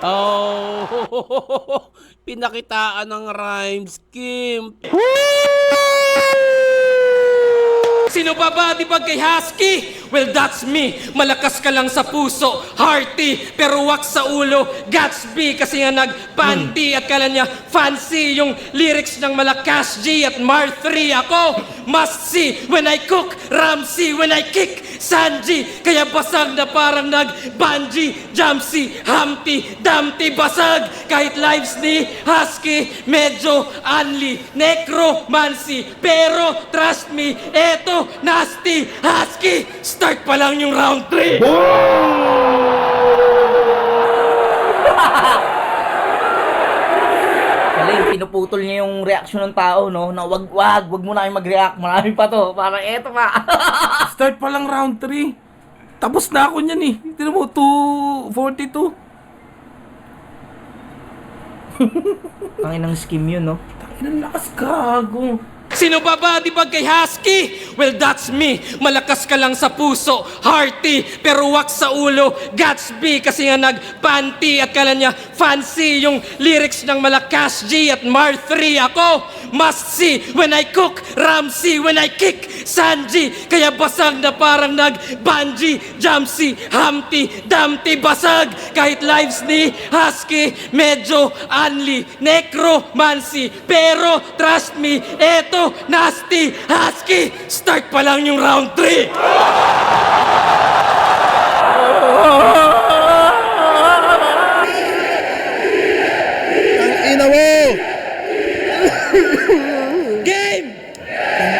Oh, pinakitaan ng rhyme scheme. Sino ba ba di ba kay Husky? Well, that's me. Malakas ka lang sa puso, hearty, pero wak sa ulo, Gatsby. Kasi nga nag-panty at kala niya fancy yung lyrics ng malakas G at Mar 3. Ako, must see when I cook, Ramsey when I kick, Sanji. Kaya basag na parang nag-bungee, Jumpsy, Humpty, Dumpty, basag. Kahit lives ni Husky, medyo unli, necromancy. Pero trust me, eto, nasty, Husky. Start pa lang yung round 3. Galing, pinuputol niya yung reaksyon ng tao, no? Na wag mo na kayo mag-react. Marami pa to. Parang eto pa. Start pa lang round 3. Tapos na ako niyan eh. Tignan mo, 242. Ang inang scheme yun, no? Ilang lakas gago. Sino ba ba di ba kay Husky? Well, that's me. Malakas ka lang sa puso, hearty, pero wak sa ulo, Gatsby. Kasi nga nag-panty at kala niya fancy yung lyrics ng malakas G at Mar 3. Ako, must see when I cook, Ramsey when I kick, Sanji. Kaya basag na parang nag-bungee, Jumpsy, Humpty, Dumpty, basag. Kahit lives ni Husky, medyo unli, necromancy. Pero trust me, eto, nasty, Husky. Start pa lang yung round 3. Ina mo! Game!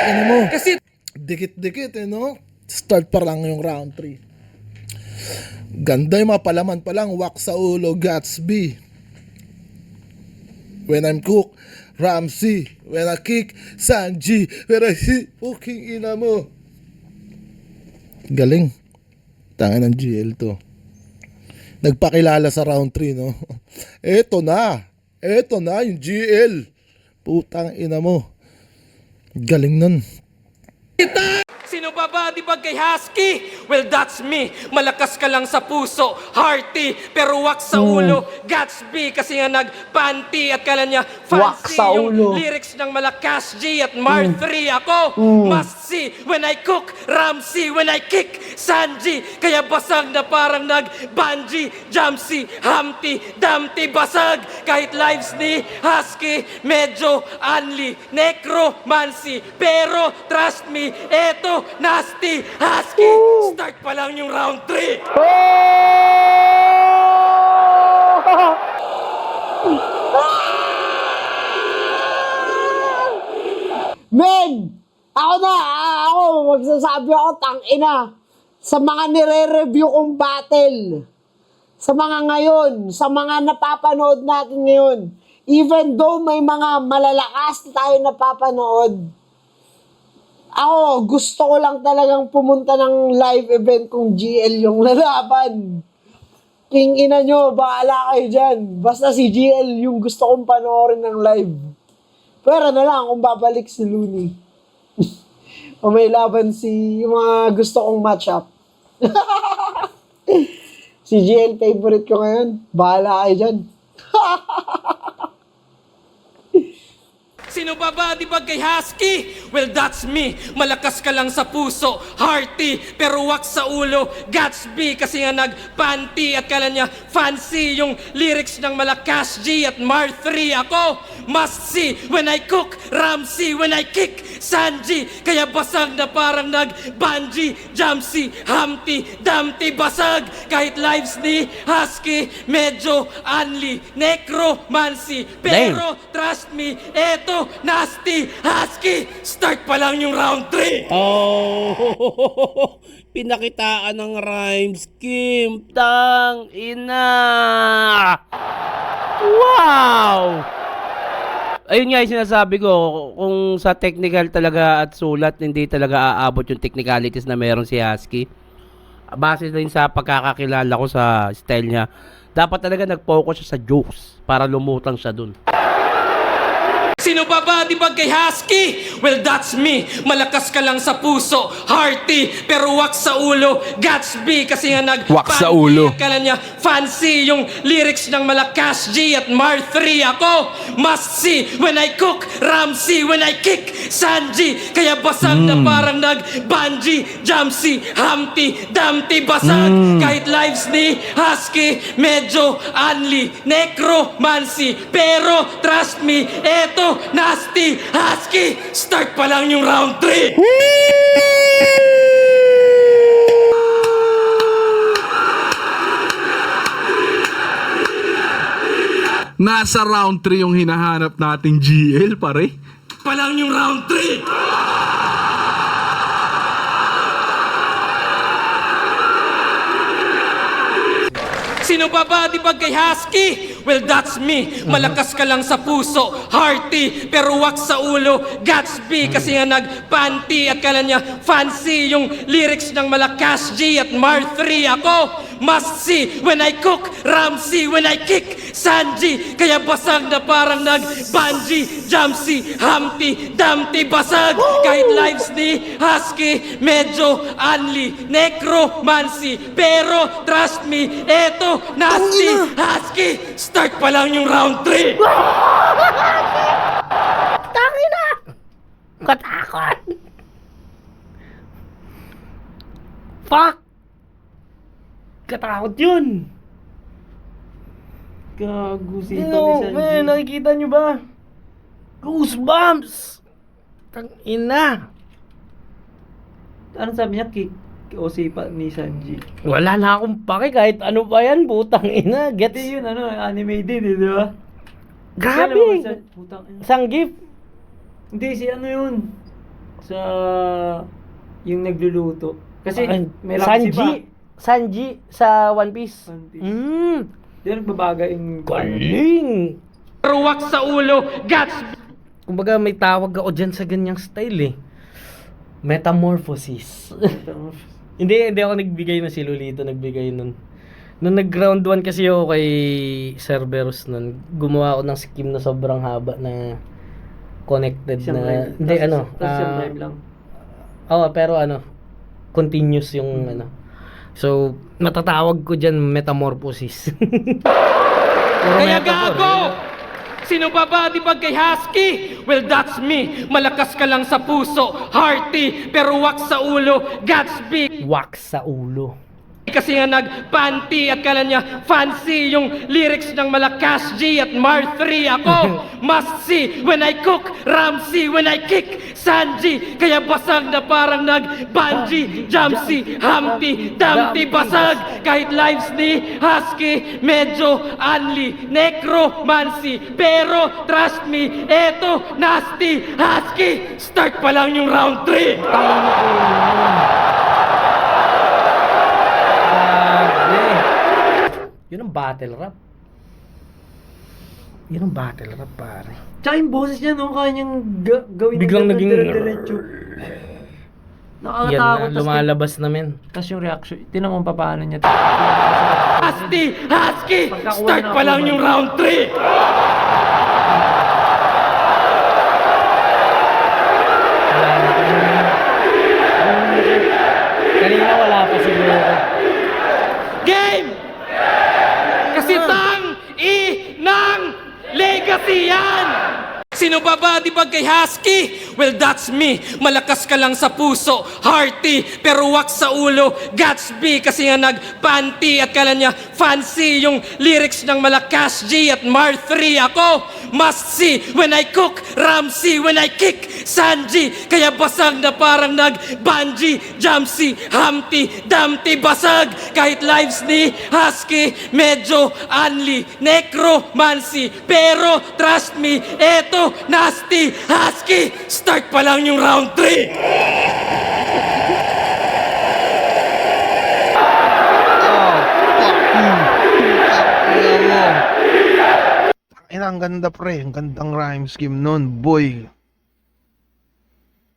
Ina mo! Kasi Dikit-dikit no? Start pa lang yung round 3. Ganda yung mapalaman pa lang, wak sa ulo, Gatsby. When I'm cook, Ramsey. When I kick, Sanji. When I hit, fucking ina mo. Galing. Tanga ng GL to. Nagpakilala sa round 3, no? Eto na yung GL. Putang ina mo. Galing nun. sino ba ba di ba kay Husky? Well, that's me. Malakas ka lang sa puso, hearty, pero wak sa ulo, Gatsby. Kasi nga nag-panty at kala niya Wak fancy sa yung ulo. lyrics ng malakas G at Mar 3. Ako, must see when I cook, Ramsey when I kick, Sanji. Kaya basag na parang nag-bungee, Jumpsy, Humpty, Dumpty, basag. Kahit lives ni Husky, medyo unli, necromancy. Pero trust me, eto, nasty, Husky. Start pa lang yung round 3. Men! Ako magsasabi ako, tangina, sa mga nire-review kong battle, sa mga ngayon, sa mga napapanood natin ngayon, even though may mga malalakas na tayo napapanood, ako, gusto ko lang talagang pumunta ng live event kung GL yung lalaban. King ina nyo, bahala kayo dyan. Basta si GL yung gusto kong panoorin ng live. Pero na lang kung babalik si Looney. O may laban yung mga gusto kong matchup. Si GL favorite ko ngayon. Bahala kayo dyan. Sino ba ba di ba kay Husky? Well, that's me. Malakas ka lang sa puso, hearty, pero wak sa ulo, Gatsby. Kasi nga nag-panty at kala niya fancy yung lyrics ng malakas G at Mar 3. Ako, must see when I cook, Ramsey when I kick, Sanji. Kaya basag na parang nag-bungee, Jumpsy, Humpty, Dumpty, basag. Kahit lives ni Husky, medyo unli, necromancy. Pero trust me, eto, nasty, Husky. Start pa lang yung round 3. Oh, pinakitaan ng rhyme scheme. Tang ina. Wow! Ayun nga yung sinasabi ko, kung sa technical talaga at sulat, hindi talaga aabot yung technicalities na meron si Husky. Base din sa pagkakakilala ko sa style niya, dapat talaga nag-focus siya sa jokes para lumutang siya dun. Sino pa ba, di ba kay Husky? Well, that's me. Malakas ka lang sa puso, hearty, pero wak sa ulo. Gatsby, kasi nga Wak sa ulo. Akala niya fancy yung lyrics ng malakas G at Mar 3. Ako, must see when I cook, Ramsey when I kick, Sanji. Kaya basag na parang nag-bungee, Jumpsy, Humpty, Dumpty, basag. Kahit lives ni Husky, medyo unli, necromancy. Pero trust me, eto, nasty, Husky. Start pa lang yung round 3. Nasa round 3 yung hinahanap nating GL, pare. Pa lang yung round 3. Sino pa ba, di ba kay Husky? Well, that's me. Malakas ka lang sa puso, hearty, pero wak sa ulo. Gatsby, kasi nga nag-panty at kala niya fancy yung lyrics ng malakas G at Mar 3. Ako, must see when I cook, Ramsey when I kick, Sanji. Kaya basag na parang nag-bungee, Jumpsy, Humpty, Dumpty, basag. Kahit lives ni Husky, medyo unli, necromancy. Pero trust me, eto, nasty, Husky. Start pa lang yung round 3. Tangina! Katakot! Fuck! Katakot yun! Kagusipan Nakikita nyo ba? Goosebumps! Tangina! Ano sabi niya? Kick o sipa ni Sanji. Wala na akong pake kahit ano pa yan, putang ina. Gets? Hindi yun, anime din, di ba? Grabe! Putang ina. Sanggip! Hindi, si ano yun? Sa... yung nagluluto. Kasi may Sanji! Sanji sa One Piece. One Piece. Di ba nagbabaga yung... Galing! Pero wak sa ulo, Gatsby. Kumbaga may tawag ako dyan sa ganyang style eh. Metamorphosis. Hindi ako nagbigay na si Lolito, nagbigay nun. Nung nag-round 1 kasi ako kay Cerberus nun, gumawa ako ng scheme na sobrang haba na connected Isang na... live. Hindi, Tapos isang live lang. Oo, pero continuous yung So, matatawag ko dyan metamorphosis. Kaya gago! Sino pa ba, di ba kay Husky? Well, that's me. Malakas ka lang sa puso, hearty, pero wak sa ulo, Gatsby. Wax sa ulo. Kasi nga nag-panty at kala niya fancy yung lyrics ng malakas G at Mar 3. Ako, must see when I cook, Ramsey when I kick, Sanji. Kaya basag na parang nag-bungee, Jumpsy, Humpty, Dumpty, basag. Kahit lives ni Husky, medyo unli, necromancy. Pero trust me, eto, nasty, Husky. Start pa lang yung round 3. Yun ang battle rap. Yun ang battle rap, pare. Tsaka yung boses niya, kanyang gawin Biglang ng naging- diretso. Yan Nakakatakot. na, lumalabas namin. Tapos yung reaction, tinan mo paano niya. Nasty, Husky. Start pa lang yung round 3. Kanina wala pa siguro. Game! Kasi tang-i-nang legacy yan! Sino pa ba, di ba kay Husky? Well, that's me. Malakas ka lang sa puso, hearty, pero wak sa ulo, Gatsby. Kasi nga nag-panty at kala niya fancy yung lyrics ng malakas G at Mar 3. Ako, must see when I cook, Ramsey when I kick, Sanji. Kaya basag na parang nag-bungee, Jumpsy, Humpty, Dumpty, basag. Kahit lives ni Husky, medyo unli, necromancy. Pero trust me, eto, nasty, Husky. Start pa lang yung round 3. Ang ganda pre, ang gandang rhyme scheme nun, boy.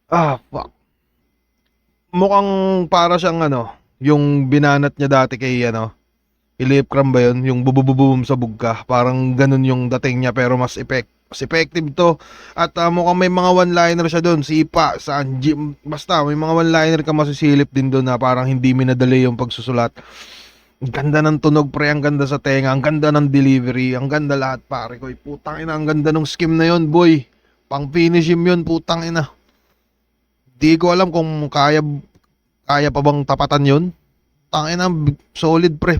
Fuck. Mukhang para siyang yung binanat niya dati kay Ilip Cram ba yun? Yung bubububum sa bugka. Parang ganun yung dating niya pero mas effect. Mas effective to. At mukhang may mga one-liner siya doon. Sipa, Sanji. Basta may mga one-liner ka masisilip din doon na parang hindi minadali yung pagsusulat. Ang ganda ng tunog pre, ang ganda sa tenga, ang ganda ng delivery, ang ganda lahat pare ko. Putang ina, ang ganda ng skim na yon boy. Pang finish him yun, putang ina. Di ko alam kung kaya pa bang tapatan yun. Tangina, solid pre.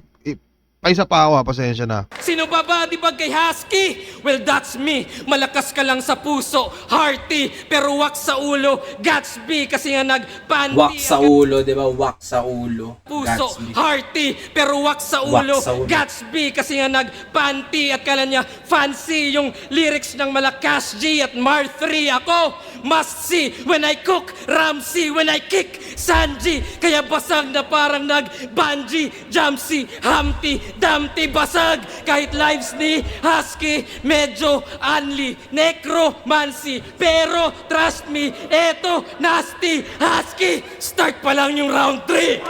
Ay sa pawa, pasensya na. Sino pa ba di ba kay Husky? Well, that's me. Malakas ka lang sa puso, hearty, pero wak sa ulo. Gatsby kasi nga nagpanty. Wak sa ulo, di ba? Wak sa ulo. Puso, Gatsby. hearty, pero wak sa Wak ulo. sa ulo. Gatsby kasi nga nagpanty at kala niya fancy yung lyrics ng Malakas G at Mar 3. Ako, must see when I cook, Ramsey when I kick, Sanji. Kaya basag na parang nag-bungee, Jamsi, Humpty, Dumpty, basag. Kahit lives ni Husky, medyo unli, necromancy. Pero trust me, eto, nasty, Husky. Start pa lang yung round 3.